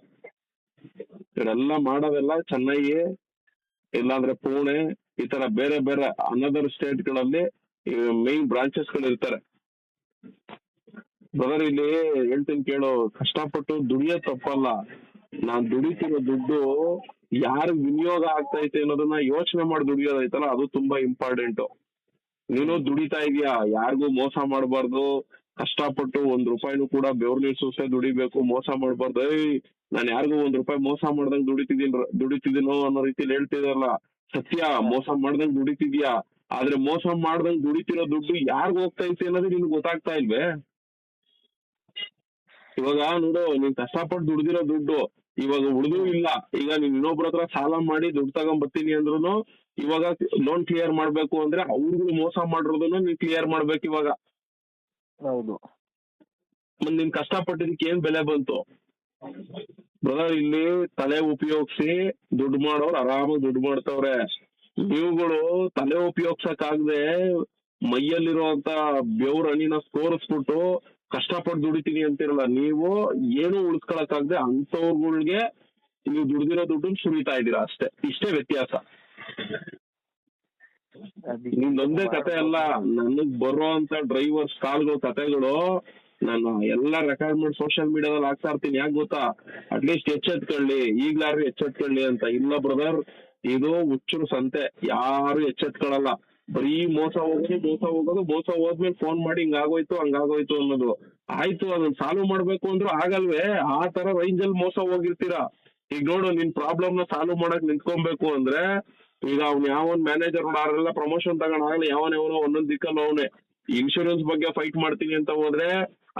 ಇವರೆಲ್ಲ ಮಾಡೋದೆಲ್ಲ ಚೆನ್ನೈ, ಇಲ್ಲಾಂದ್ರೆ ಪುಣೆ, ಈ ತರ ಬೇರೆ ಬೇರೆ ಅನದರ್ ಸ್ಟೇಟ್ ಗಳಲ್ಲಿ ಮೈನ್ ಬ್ರಾಂಚಸ್ ಗಳು ಇರ್ತಾರೆ. ಬ್ರದರ್, ಇಲ್ಲಿ ಹೇಳ್ತೀನಿ ಕೇಳು, ಕಷ್ಟಪಟ್ಟು ದುಡಿಯೋದ್ ತಪ್ಪಲ್ಲ. ನಾನ್ ದುಡಿತಿರೋ ದುಡ್ಡು ಯಾರು ವಿನಿಯೋಗ ಆಗ್ತೈತೆ ಅನ್ನೋದನ್ನ ಯೋಚನೆ ಮಾಡಿ ದುಡಿಯೋದೈತಲ್ಲ, ಅದು ತುಂಬಾ ಇಂಪಾರ್ಟೆಂಟ್. ನೀನು ದುಡಿತಾ ಇದೀಯಾ, ಯಾರಿಗೂ ಮೋಸ ಮಾಡಬಾರ್ದು. ಕಷ್ಟಪಟ್ಟು ₹1 ಕೂಡ ಬೆವ್ರು ಸುಸೆ ದುಡಿಬೇಕು, ಮೋಸ ಮಾಡಬಾರ್ದು. ನಾನು ಯಾರಿಗೂ ₹1 ಮೋಸ ಮಾಡ್ದಂಗ್ ದುಡಿತಿದ್ದೀನೋ ಅನ್ನೋ ರೀತಿಲಿ ಹೇಳ್ತಿದಲ್ಲ, ಸತ್ಯ. ಮೋಸ ಮಾಡ್ದಂಗ್ ದುಡಿತಿದ್ಯಾ, ಆದ್ರೆ ಮೋಸ ಮಾಡ್ದಂಗ್ ದುಡಿತಿರೋ ದುಡ್ಡು ಯಾರಿಗೂ ಹೋಗ್ತಾ ಐತೆ ಅನ್ನೋದು ನಿನ್ಗೆ ಗೊತ್ತಾಗ್ತಾ ಇಲ್ವೇ? ಇವಾಗ ನೋಡು, ನೀನ್ ಕಷ್ಟಪಟ್ಟು ದುಡ್ದಿರೋ ದುಡ್ಡು ಇವಾಗ ಉಳಿದೂ ಇಲ್ಲ. ಈಗ ನೀನ್ ಇನ್ನೊಬ್ರ ಹತ್ರ ಸಾಲ ಮಾಡಿ ದುಡ್ಡು ತಗೊಂಡ್ ಬರ್ತೀನಿ ಅಂದ್ರೂ ಇವಾಗ ಲೋನ್ ಕ್ಲಿಯರ್ ಮಾಡ್ಬೇಕು ಅಂದ್ರೆ ಅವ್ರಿಗೂ ಮೋಸ ಮಾಡಿರೋದನ್ನ ನೀನ್ ಕ್ಲಿಯರ್ ಮಾಡ್ಬೇಕು ಇವಾಗ. ಹೌದು. ಮತ್ ನೀನ್ ಕಷ್ಟಪಟ್ಟಿದಕ್ಕೆ ಏನ್ ಬೆಲೆ ಬಂತು ಬ್ರದರ್? ಇಲ್ಲಿ ತಲೆ ಉಪಯೋಗಿಸಿ ದುಡ್ಡು ಮಾಡೋರು ಆರಾಮಾಗಿ ದುಡ್ಡು ಮಾಡ್ತವ್ರೆ. ನೀವುಗಳು ತಲೆ ಉಪಯೋಗ್ಸಕ್ಕಾಗದೆ ಮೈಯಲ್ಲಿರುವಂತ ಬೆವ್ರ ಹಣ್ಣಿನ ತೋರಿಸ್ಬಿಟ್ಟು ಕಷ್ಟಪಟ್ಟು ದುಡಿತೀನಿ ಅಂತಿರಲ್ಲ, ನೀವು ಏನು ಉಳಿಸ್ಕೊಳಕ್ಕಾಗದೆ ಅಂತವ್ರಗಳಿಗೆ ನೀವು ದುಡ್ದಿರೋ ದುಡ್ಡು ಸುರಿತಾ ಇದ್ದೀರಾ ಅಷ್ಟೇ. ಇಷ್ಟೇ ವ್ಯತ್ಯಾಸ. ನಿಮ್ದೊಂದೇ ಕತೆ ಅಲ್ಲ, ನನಗ್ ಬರೋ ಅಂತ ಡ್ರೈವರ್ಸ್ ಕಾಲ್ಗಳು ಕತೆಗಳು ನಾನು ಎಲ್ಲ ರೆಕಾರ್ಡ್ ಮಾಡಿ ಸೋಷಿಯಲ್ ಮೀಡಿಯಾದಲ್ಲಿ ಹಾಕ್ತಾ ಇರ್ತೀನಿ. ಯಾಕೆ ಗೊತ್ತಾ? ಅಟ್ಲೀಸ್ಟ್ ಎಚ್ಚೆತ್ಕೊಳ್ಳಿ, ಈಗ್ಲಾರು ಎಚ್ಚೆತ್ಕೊಳ್ಳಿ ಅಂತ. ಇಲ್ಲ ಬ್ರದರ್, ಇದು ಹುಚ್ಚರು ಸಂತೆ, ಯಾರು ಎಚ್ಚೆತ್ಕೊಳ್ಳಲ್ಲ. ಬರೀ ಮೋಸ ಹೋದ್ಮೇಲೆ ಫೋನ್ ಮಾಡಿ ಹಿಂಗಾಗೋಯ್ತು ಹಂಗಾಗೋಯ್ತು ಅನ್ನೋದು. ಆಯ್ತು, ಅದನ್ನ ಸಾಲ್ವ್ ಮಾಡ್ಬೇಕು ಅಂದ್ರೂ ಆಗಲ್ವೇ? ಆ ತರ ರೇಂಜ್ ಅಲ್ಲಿ ಮೋಸ ಹೋಗಿರ್ತೀರಾ. ಈಗ ನೋಡು, ನಿನ್ ಪ್ರಾಬ್ಲಮ್ ನ ಸಾಲ್ವ್ ಮಾಡಕ್ ನಿಂತ್ಕೊಬೇಕು ಅಂದ್ರೆ ಈಗ ಅವ್ನು ಯಾವನ್ ಮ್ಯಾನೇಜರ್ ಅವರೆಲ್ಲ ಪ್ರಮೋಷನ್ ತಗೊಂಡಾಗಲಿ ಯಾವನೋ ಒಂದೊಂದ್ ದಿಕ್ಕಲ್ಲಿ ಅವನೇ ಇನ್ಶೂರೆನ್ಸ್ ಬಗ್ಗೆ ಫೈಟ್ ಮಾಡ್ತೀನಿ ಅಂತ ಹೋದ್ರೆ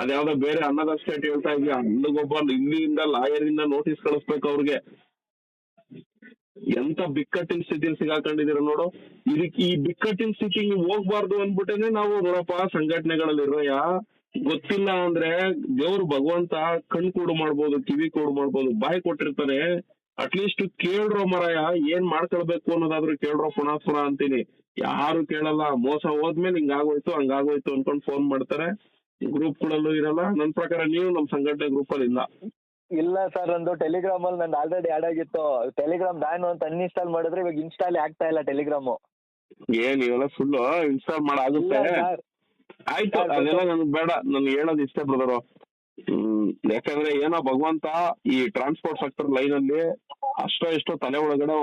ಅದ್ಯಾವ್ದೋ ಬೇರೆ ಅನ್ನದ ಸ್ಟೇಟ್ ಹೇಳ್ತಾ ಇದೆಯಾ, ಅಲ್ಲಿಗೊಬ್ಬ ಇಲ್ಲಿಂದ ಲಾಯರ್ ಇಂದ ನೋಟಿಸ್ ಕಳಿಸ್ಬೇಕು ಅವ್ರಿಗೆ. ಎಂತ ಬಿಕ್ಕಟ್ಟಿನ ಸ್ಥಿತಿಲಿ ಸಿಗಾಕೊಂಡಿದೀರ ನೋಡು. ಇದಕ್ಕೆ ಈ ಬಿಕ್ಕಟ್ಟಿನ ಸ್ಥಿತಿ ಹೋಗ್ಬಾರ್ದು ಅನ್ಬಿಟ್ಟೇನೆ ನಾವು ನೋಡಪ್ಪ ಸಂಘಟನೆಗಳಲ್ಲಿ ಇರೋಯ. ಗೊತ್ತಿಲ್ಲ ಅಂದ್ರೆ ದೇವ್ರು ಭಗವಂತ ಕಣ್ ಕೂಡು ಮಾಡ್ಬೋದು, ಕಿವಿ ಕೂಡು ಮಾಡ್ಬೋದು, ಬಾಯಿ ಕೊಟ್ಟಿರ್ತಾನೆ. ಅಟ್ಲೀಸ್ಟ್ ಕೇಳ್ರೋ ಮರಾಯ, ಏನ್ ಮಾಡ್ಕೊಳ್ಬೇಕು ಅನ್ನೋದಾದ್ರೂ ಕೇಳ್ರೋ ಪುನಃ ಅಂತೀನಿ. ಯಾರು ಕೇಳಲ್ಲ. ಮೋಸ ಹೋದ್ಮೇಲೆ ಹಿಂಗಾಗೋಯ್ತು ಹಂಗಾಗೋಯ್ತು ಅನ್ಕೊಂಡ್ ಫೋನ್ ಮಾಡ್ತಾರೆ. ಗ್ರೂಪ್ಗಳಲ್ಲೂ ಇರಲ್ಲ. ನನ್ ಪ್ರಕಾರ ನೀವು ನಮ್ ಸಂಘಟನೆ ಗ್ರೂಪ್ ಅಲ್ಲಿ ಇಲ್ಲ ಸರ್, ನಂದು ಟೆಲಿಗ್ರಾಮ್ ಅಲ್ಲಿ ನಂದು ಆಲ್ರೆಡಿ ಆಡ್ ಆಗಿತ್ತು. ಟೆಲಿಗ್ರಾಮ್ ಬ್ಯಾನ್ ಅಂತ ಅನ್ಇನ್ಸ್ಟಾಲ್ ಮಾಡಿದ್ರೆ ಇವಾಗ ಇನ್ಸ್ಟಾಲ್ ಆಗ್ತಾ ಇಲ್ಲ ಟೆಲಿಗ್ರಾಮು. ಏನ್ ಇವೆಲ್ಲ ಫುಲ್ ಇನ್ಸ್ಟಾಲ್ ಮಾಡಾಗುತ್ತೆ. ಆಯ್ತು, ಅದೆಲ್ಲ ನನ್ಗೆ ಬೇಡ. ನನ್ಗೆ ಹೇಳೋದು ಇಷ್ಟೇ ಬ್ರದರ್. ಯಾಕಂದ್ರೆ ಏನೋ ಭಗವಂತ ಈ ಟ್ರಾನ್ಸ್ಪೋರ್ಟ್ ಸೆಕ್ಟರ್ ಲೈನ್ ಅಲ್ಲಿ ಎಷ್ಟೋ ತಲೆ ಒಳಗಡೆ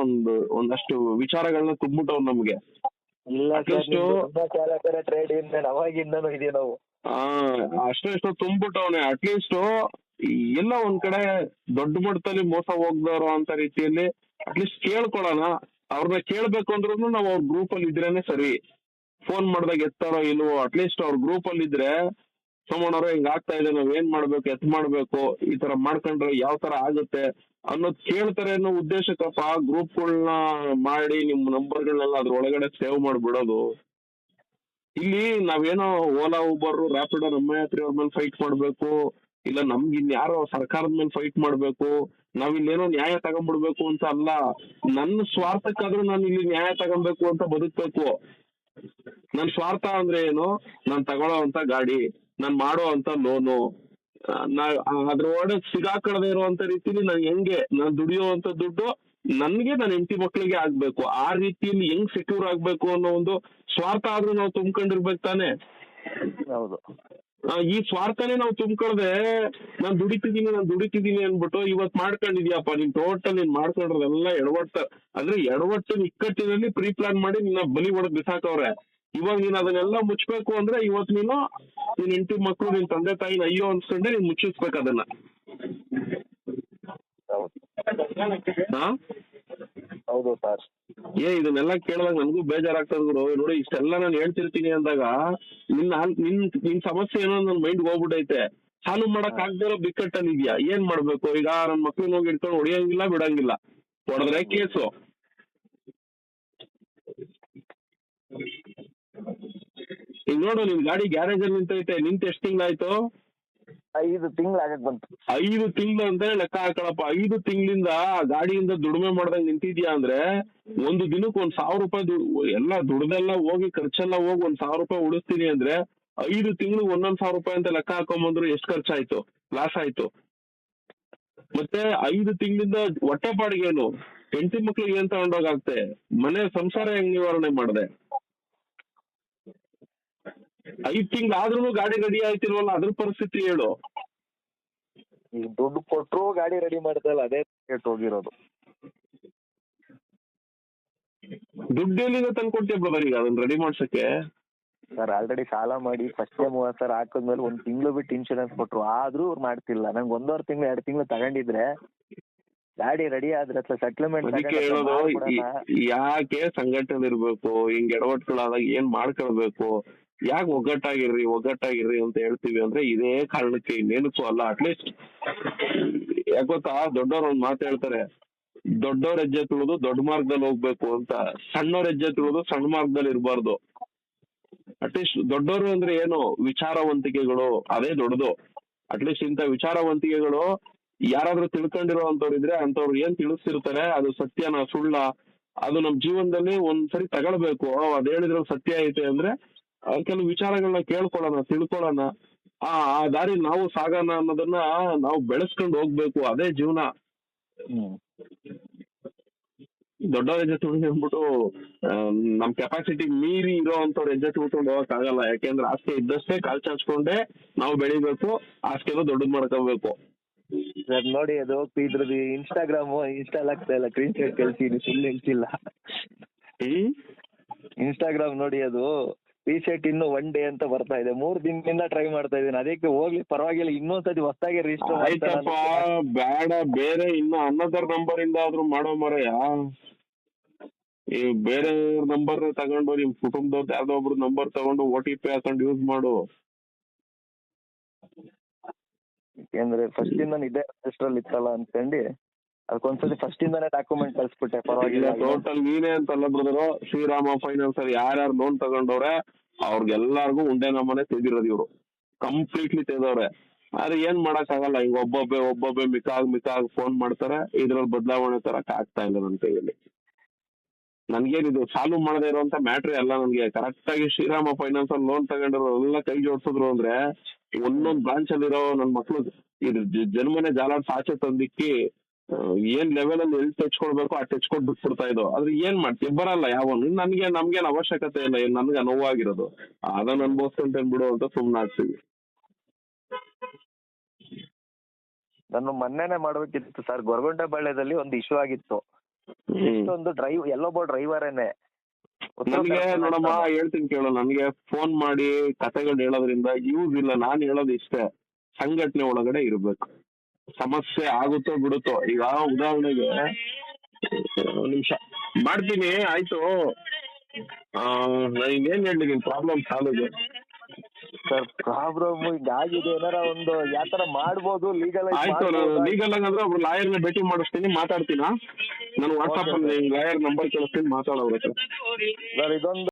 ಒಂದಷ್ಟು ವಿಚಾರಗಳನ್ನ ತುಂಬಿಟ್ಟವ್ ನಮ್ಗೆ. ಟ್ರೇಡ್ ಯೂನಿಯನ್ ಅವಾಗಿಂದನೂ ಇದೀವಿ ನಾವು. ಎಷ್ಟೋ ತುಂಬಿಟ್ಟವನೆ. ಅಟ್ಲೀಸ್ಟ್ ಎಲ್ಲ ಒಂದ್ ಕಡೆ ದೊಡ್ಡ ಮಟ್ಟದಲ್ಲಿ ಮೋಸ ಹೋಗ್ದಾರೋ ಅಂತ ರೀತಿಯಲ್ಲಿ ಅಟ್ಲೀಸ್ಟ್ ಕೇಳ್ಕೊಳೋಣ. ಅವ್ರನ್ನ ಕೇಳ್ಬೇಕು ಅಂದ್ರೂ ನಾವು ಅವ್ರ ಗ್ರೂಪ್ ಅಲ್ಲಿ ಇದ್ರೇನೆ ಸರಿ. ಫೋನ್ ಮಾಡ್ದಾಗ ಎತ್ತಾರೋ ಇಲ್ವೋ, ಅಟ್ಲೀಸ್ಟ್ ಅವ್ರ ಗ್ರೂಪ್ ಅಲ್ಲಿ ಇದ್ರೆ ಸೋಮಣ್ಣವ್ರೆ ಹಿಂಗ ಆಗ್ತಾ ಇದೆ, ನಾವ್ ಏನ್ ಮಾಡ್ಬೇಕು, ಎತ್ ಮಾಡ್ಬೇಕು, ಈ ತರ ಮಾಡ್ಕೊಂಡ್ರೆ ಯಾವ ತರ ಆಗುತ್ತೆ ಅನ್ನೋದ್ ಕೇಳ್ತಾರೆ ಅನ್ನೋ ಉದ್ದೇಶಕ್ಕಪ್ಪ ಗ್ರೂಪ್ಗಳನ್ನ ಮಾಡಿ ನಿಮ್ ನಂಬರ್ಗಳನ್ನೆಲ್ಲ ಅದ್ರ ಒಳಗಡೆ ಸೇವ್ ಮಾಡ್ಬಿಡೋದು. ಇಲ್ಲಿ ನಾವೇನೋ ಓಲಾ, ಉಬರ್, ರ್ಯಾಪಿಡೋ, ನಮ್ಮ ಯಾತ್ರಿ ಅವ್ರ ಮೇಲೆ ಫೈಟ್ ಮಾಡ್ಬೇಕು, ಇಲ್ಲ ನಮ್ಗೆ ಇನ್ಯಾರೋ ಸರ್ಕಾರದ ಮೇಲೆ ಫೈಟ್ ಮಾಡ್ಬೇಕು, ನಾವ್ ಇಲ್ಲೇನೋ ನ್ಯಾಯ ತಗೊಂಡ್ಬಿಡ್ಬೇಕು ಅಂತ ಅಲ್ಲ. ನನ್ನ ಸ್ವಾರ್ಥಕ್ಕಾದ್ರೂ ನಾನು ಇಲ್ಲಿ ನ್ಯಾಯ ತಗೊಬೇಕು ಅಂತ ಬದುಕ್ಬೇಕು. ನನ್ ಸ್ವಾರ್ಥ ಅಂದ್ರೆ ಏನು? ನಾನ್ ತಗೊಳ್ಳೋ ಅಂತ ಗಾಡಿ, ನಾನ್ ಮಾಡೋ ಅಂತ ಲೋನು, ಅದ್ರೊಳಗೆ ಸಿಗಾಕಳದೆ ಇರುವಂತ ರೀತಿಲಿ ನಾನ್ ದುಡಿಯೋ ಅಂತ ದುಡ್ಡು ನನ್ಗೆ ನನ್ನ ಹೆಂಡತಿ ಮಕ್ಳಿಗೆ ಆಗ್ಬೇಕು. ಆ ರೀತಿಯಲ್ಲಿ ಹೆಂಗ್ ಸೆಕ್ಯೂರ್ ಆಗ್ಬೇಕು ಅನ್ನೋ ಒಂದು ಸ್ವಾರ್ಥ ಆದ್ರೂ ನಾವು ತುಂಬ್ಕೊಂಡಿರ್ಬೇಕು ತಾನೆ. ಹೌದು. ಈ ಸ್ವಾರ್ಥನೇ ನಾವು ತುಂಬ್ಕೊಳ್ದೆ ನಾನ್ ದುಡಿತಿದೀನಿ ಅನ್ಬಿಟ್ಟು ಇವತ್ ಮಾಡ್ಕೊಂಡಿದ್ಯಪ್ಪ, ನೀನ್ ಟೋಟಲ್ ನೀನ್ ಮಾಡ್ಕೊಂಡಿರೋದೆಲ್ಲ ಎಡವಟ್ಟ. ಅಂದ್ರೆ ಎಡವಟ್ಟಿನ ಇಕ್ಕಟ್ಟಿನಲ್ಲಿ ಪ್ರೀ ಪ್ಲಾನ್ ಮಾಡಿ ನಿನ್ನ ಬಲಿ ಹೊಡೆದ್ ಬಿಸಾಕವ್ರೆ. ಇವಾಗ ನೀನ್ ಅದನ್ನೆಲ್ಲ ಮುಚ್ಬೇಕು ಅಂದ್ರೆ ಇವತ್ ನೀನ್ ಹೆಂಡತಿ ಮಕ್ಳು, ನಿನ್ ತಂದೆ ತಾಯಿನ ಅಯ್ಯೋ ಅನ್ಸ್ಕೊಂಡೆ ನೀನ್ ಮುಚ್ಚಿಸ್ಬೇಕು ಅದನ್ನ. ಹೌದು ಸರ್. ಇದನ್ನೆಲ್ಲ ಕೇಳಿದಾಗ ನನ್ಗೂ ಬೇಜಾರಾಗ್ತದ ಗುರು. ನೋಡಿ ಇಷ್ಟೆಲ್ಲ ನಾನು ಹೇಳ್ತಿರ್ತೀನಿ ಅಂದಾಗ ನಿನ್ ಸಮಸ್ಯೆ ಏನೋ ನನ್ ಮೈಂಡ್ ಹೋಗ್ಬಿಟ್ಟೈತೆ. ಸಾಲ್ವ್ ಮಾಡಕ್ ಆಗ್ದಿರೋ ಬಿಕ್ಕಟ್ಟಲ್ಲಿ ಇದೆಯಾ, ಏನ್ ಮಾಡ್ಬೇಕು ಈಗ? ನನ್ ಮಕ್ಳನ್ನ ಹೋಗಿ ಇಟ್ಕೊಂಡು ಹೊಡಿಯಂಗಿಲ್ಲ, ಬಿಡಂಗಿಲ್ಲ, ಹೊಡೆದ್ರೆ ಕೇಸು. ಈಗ ನೋಡು, ನಿನ್ ಗಾಡಿ ಗ್ಯಾರೇಜ್ ಅಲ್ಲಿ ನಿಂತ ಎಷ್ಟು ತಿಂಗಳಾಯ್ತು? 5 ತಿಂಗಳು ಆಗಕ್ ಬಂತು. 5 ತಿಂಗಳು ಅಂತ ಲೆಕ್ಕ ಹಾಕೊಳಪ್ಪ. 5 ತಿಂಗಳಿಂದ ಗಾಡಿಯಿಂದ ದುಡಿಮೆ ಮಾಡ್ದಂಗ್ ನಿಂತಿದ್ಯಾ ಅಂದ್ರೆ ಒಂದು ದಿನಕ್ಕೆ 1,000 ರೂಪಾಯಿ ಎಲ್ಲ ದುಡ್ದೆಲ್ಲ ಹೋಗಿ ಖರ್ಚೆಲ್ಲ ಹೋಗಿ 1,000 ರೂಪಾಯಿ ಉಳಿಸ್ತೀನಿ ಅಂದ್ರೆ 5 ತಿಂಗಳಿಗೆ 1,100 ರೂಪಾಯಿ ಅಂತ ಲೆಕ್ಕ ಹಾಕೊಂಬಂದ್ರು ಎಷ್ಟು ಖರ್ಚಾಯ್ತು, ಲಾಸ್ ಆಯ್ತು. ಮತ್ತೆ 5 ತಿಂಗಳಿಂದ ಹೊಟ್ಟೆ ಪಾಡಿಗೇನು, ಹೆಂಡತಿ ಮಕ್ಳಿಗೆ ಏನ್ ತಗೊಂಡೋಗಾಗ್ತೆ, ಮನೆ ಸಂಸಾರ ಹೆಂಗ್ ನಿವಾರಣೆ ಮಾಡಿದೆ? 5 ತಿಂಗಳಾದ್ರೂ ಗಾಡಿ ರೆಡಿ ಆಯ್ತಿಲ್ವಲ್ಲ, ಅದ್ರ ಪರಿಸ್ಥಿತಿ ಹೇಳು. ಈಗ ದುಡ್ಡು ಕೊಟ್ರು ಗಾಡಿ ರೆಡಿ ಮಾಡ್ತಲ್ಲ, ಅದೇ ಹೋಗಿರೋದು. ದುಡ್ಡು ಎಲ್ಲಿಂದ ತಂದ್ಕೊಡ್ತೀಯ ಬ್ರದರ್ ಈಗ ಅದನ್ನ ರೆಡಿ ಮಾಡ್ಸಕ್ಕೆ? ಸರ್ ಆಲ್ರೆಡಿ ಸಾಲ ಮಾಡಿ ಫಸ್ಟ್ 30,000 ಹಾಕಿದ್ಮೇಲೆ 1 ತಿಂಗಳು ಬಿಟ್ಟು ಇನ್ಶೂರೆನ್ಸ್ ಕೊಟ್ರು, ಆದ್ರೂ ಅವ್ರು ಮಾಡ್ತಿಲ್ಲ. ನಂಗೆ 1.5 ತಿಂಗಳು 2 ತಿಂಗಳು ತಗೊಂಡಿದ್ರೆ ಗಾಡಿ ರೆಡಿ ಆದ್ರೆ ಸೆಟ್ಲ್ಮೆಂಟ್. ಅದಕ್ಕೆ ಹೇಳೋದು, ಯಾಕೆ ಸಂಘಟನೆ ಇರ್ಬೇಕು, ಹಿಂಗ್ ಎಡವಟ್ಗಳಾದಾಗ ಏನ್ ಮಾಡ್ಕೊಳ್ಬೇಕು, ಯಾಕೆ ಒಗ್ಗಟ್ಟಾಗಿರ್ರಿ ಅಂತ ಹೇಳ್ತೀವಿ ಅಂದ್ರೆ ಇದೇ ಕಾರಣಕ್ಕೆ, ಇನ್ನೇನಕ್ಕೂ ಅಲ್ಲ. ಅಟ್ಲೀಸ್ಟ್ ಯಾಕೆ ಗೊತ್ತಾ, ದೊಡ್ಡವ್ರು ಒಂದ್ ಮಾತು ಹೇಳ್ತಾರೆ, ದೊಡ್ಡವ್ರ ಹೆಜ್ಜೆ ತುಳಿದು ದೊಡ್ಡ ಮಾರ್ಗದಲ್ಲಿ ಹೋಗ್ಬೇಕು ಅಂತ, ಸಣ್ಣವ್ರ ಹೆಜ್ಜೆ ತುಳಿದು ಸಣ್ಣ ಮಾರ್ಗದಲ್ಲಿ ಇರಬಾರ್ದು. ಅಟ್ಲೀಸ್ಟ್ ದೊಡ್ಡವರು ಅಂದ್ರೆ ಏನು, ವಿಚಾರವಂತಿಕೆಗಳು, ಅದೇ ದೊಡ್ಡದು. ಅಟ್ಲೀಸ್ಟ್ ಇಂಥ ವಿಚಾರವಂತಿಕೆಗಳು ಯಾರಾದ್ರೂ ತಿಳ್ಕೊಂಡಿರೋ ಅಂತವ್ರು ಇದ್ರೆ ಅಂತವ್ರು ಏನ್ ತಿಳಿಸ್ತಿರ್ತಾರೆ ಅದು ಸತ್ಯನ ಸುಳ್ಳ, ಅದು ನಮ್ ಜೀವನದಲ್ಲಿ ಒಂದ್ಸರಿ ತಗೊಳ್ಬೇಕು. ಅದ್ ಹೇಳಿದ್ರೆ ಸತ್ಯ ಐತೆ ಅಂದ್ರೆ ಕೆಲವು ವಿಚಾರಗಳನ್ನ ಕೇಳ್ಕೊಳ್ಳೋಣ, ತಿಳ್ಕೊಳ್ಳೋಣ, ಆ ದಾರಿ ನಾವು ಸಾಗೋಣ ಅನ್ನೋದನ್ನ ನಾವು ಬೆಳೆಸ್ಕೊಂಡು ಹೋಗ್ಬೇಕು. ಅದೇ ಜೀವನ. ದೊಡ್ಡವ್ರ ಹೆಜ್ಜೆ ತುಳಿದು ಅಂದ್ಬಿಟ್ಟು ನಮ್ ಕೆಪಾಸಿಟಿ ಮೀರಿ ಇರೋ ಅಂತವ್ರ ಹೆಜ್ಜೆ ತುಳ್ಕೊಂಡು ಹೋಗಕ್ ಆಗಲ್ಲ. ಯಾಕೆಂದ್ರೆ ಆಸ್ತಿ ಇದ್ದಷ್ಟೇ ಕಾಲ್ ಚಾಚ್ಕೊಂಡೆ ನಾವು ಬೆಳಿಬೇಕು, ಆಸ್ತಿನೂ ದೊಡ್ಡದ್ ಮಾಡ್ಕೋಬೇಕು. ಸರ್ ನೋಡಿ, ಅದು ಇದ್ರದ್ದು ಇನ್ಸ್ಟಾಲ್ ಆಗ್ತಾ ಇಲ್ಲ, ಸ್ಕ್ರೀನ್ ಶಾಟ್ ಕಳ್ಸಿದೀನಿ, ಸುಳ್ಳು ಹೇಳ್ತಿಲ್ಲ. ಇನ್ಸ್ಟಾಗ್ರಾಮ್ ನೋಡಿ, ಅದು ರೀಸೆಟ್ ಇನ್ನು 1 ಡೇ ಅಂತ ಬರ್ತಾ ಇದೆ. 3 ದಿನದಿಂದ ಟ್ರೈ ಮಾಡ್ತಾ ಇದ್ದೀನಿ. ಅದಕ್ಕೆ ಹೋಗ್ಲಿ ಪರವಾಗಿಲ್ಲ, ಇನ್ನೊಂದ್ಸತಿ ಹೊಸದಾಗಿ ರಿಜಿಸ್ಟರ್ ಆಯ್ತಪ್ಪ, ಬೇಡ ಬೇರೆ ಇನ್ನು ಅನ್ನದರ್ ನಂಬರ್ ಇಂದ ಆದ್ರೂ ಮಾಡೋ ಮರಯ್ಯ. ಈ ಬೇರೆ ನಂಬರ್ ತಗೊಂಡು ನಿಮ್ ಕುಟುಂಬದವ್ರದ್ದು ಯಾವ್ದೋ ಒಬ್ರು ನಂಬರ್ ತಗೊಂಡು OTP ಹಾಕೊಂಡು ಯೂಸ್ ಮಾಡು. ಯಾಕೆಂದ್ರೆ ಫಸ್ಟ್ ಇಂದ ಇದೇ ರಿಜಿಸ್ಟರ್ ಇತ್ತಲ್ಲ ಅನ್ಕೊಂಡು ಅದಕ್ಕೊಂದ್ಸತಿ ಫಸ್ಟ್ ಇಂದಾನೆ ಡಾಕ್ಯುಮೆಂಟ್ ಕಳ್ಸ್ಬಿಟ್ಟೆ. ಪರವಾಗಿಲ್ಲ, ಟೋಟಲ್ ನೀನೇ ಅಂತಲ್ಲ ಬ್ರದರ್, ಶ್ರೀರಾಮ ಫೈನಾನ್ಸ್ ಅಲ್ಲಿ ಯಾರ್ಯಾರು ಲೋನ್ ತಗೊಂಡವ್ರೆ ಅವ್ರಿಗೆಲ್ಲಾರ್ಗು ಉಂಡೆ ನಮ್ಮನೆ ತೆಗೆದಿರೋದು ಇವ್ರು, ಕಂಪ್ಲೀಟ್ಲಿ ತೆಗೆದವ್ರೆ. ಆದ್ರೆ ಏನ್ ಮಾಡಕ್ ಆಗಲ್ಲ, ಈಗ ಒಬ್ಬೊಬ್ಬೆ ಮಿಕಾಗ್ ಫೋನ್ ಮಾಡ್ತಾರೆ. ಇದ್ರಲ್ಲಿ ಬದಲಾವಣೆ ತರಕ್ ಆಗ್ತಾ ಇಲ್ಲ ನನ್ನ ಕೈಯಲ್ಲಿ. ನನ್ಗೇನಿದು ಸಾಲ್ವ್ ಮಾಡದೇ ಇರುವಂತ ಮ್ಯಾಟ್ರೇ ಅಲ್ಲ. ನನ್ಗೆ ಕರೆಕ್ಟ್ ಆಗಿ ಶ್ರೀರಾಮ ಫೈನಾನ್ಸ್ ಅಲ್ಲಿ ಲೋನ್ ತಗೊಂಡಿರೋ ಎಲ್ಲ ಕೈ ಜೋಡಿಸಿದ್ರು ಅಂದ್ರೆ ಒಂದೊಂದ್ ಬ್ರಾಂಚ್ ಅಲ್ಲಿರೋ ನನ್ ಮಕ್ಳು ಇದು ಜನ್ಮನೆ ಜಾಲಾಡ್ಸಿ ಆಚೆ ತಂದಿಕ್ಕಿ ಏನ್ ಲೆವೆಲ್ ಅಲ್ಲಿ ಎಲ್ಲಿ ತೆಚ್ಕೊಳ್ಬೇಕು ಆ ತೆಚ್ಕೊಟ್ ಬಿಟ್ಬಿಡ್ತಾ ಇದ್ದೋ. ಆದ್ರೆ ಏನ್ ಮಾಡ್ತೀವಿ, ಬರಲ್ಲ ಯಾವನು. ನಮ್ಗೇನ್ ಅವಶ್ಯಕತೆ ಇಲ್ಲ, ನನ್ಗೆ ನೋವಾಗಿರೋದು ಅದನ್ನ ಅನ್ಭವಿಸ್ಕೊಂತೇನ್ ಬಿಡು ಅಂತ ಸುಮ್ನಾಗ್ತೀವಿ. ನಾನು ಮೊನ್ನೆನೆ ಮಾಡ್ಬೇಕಿತ್ತು ಸರ್, ಗೊರಗುಂಟೆಪಾಳ್ಯದಲ್ಲಿ ಒಂದು ಇಶ್ಯೂ ಆಗಿತ್ತು. ಒಂದು ಎಲ್ಲೊಬ್ಬ ಡ್ರೈವರೇನೆ ನನ್ಗೆ ನೋಡಮ್ಮ ಹೇಳ್ತೀನಿ ಕೇಳು, ನನ್ಗೆ ಫೋನ್ ಮಾಡಿ ಕತೆಗಳು ಹೇಳೋದ್ರಿಂದ ಯೂಸ್ ಇಲ್ಲ. ನಾನ್ ಹೇಳೋದು ಇಷ್ಟೇ, ಸಂಘಟನೆ ಒಳಗಡೆ ಇರ್ಬೇಕು. ಸಮಸ್ಯೆ ಆಗುತ್ತೋ ಬಿಡುತ್ತೋ. ಈಗ ಉದಾಹರಣೆಗೆ ನಿಮಿಷ ಮಾಡ್ತೀನಿ, ಆಯ್ತು. ನಾನು ಇನ್ನೇನ್ ಹೇಳಿ, ನಿನ್ ಪ್ರಾಬ್ಲಮ್ ಸಾಲ್ವ್ ಇದೆ ಸರ್. ಪ್ರಾಬ್ಲಮ್ ಈಗ ಆಗಿದೆ, ಏನಾರ ಒಂದು ಯಾವ ತರ ಮಾಡ್ಬೋದು ಲೀಗಲ್ ಆಯ್ತು. ನಾನು ಲೀಗಲ್ ಆಗಂದ್ರೆ ಒಬ್ರು ಲಾಯರ್ನ ಭೇಟಿ ಮಾಡಿಸ್ತೀನಿ, ಮಾತಾಡ್ತೀನ. ನಾನು ವಾಟ್ಸಪ್ ಅಲ್ಲಿ ಲಾಯರ್ ನಂಬರ್ ಕಳಿಸ್ತೀನಿ, ಮಾತಾಡೋರ ಹತ್ರ. ಸರ್ ಇದೊಂದು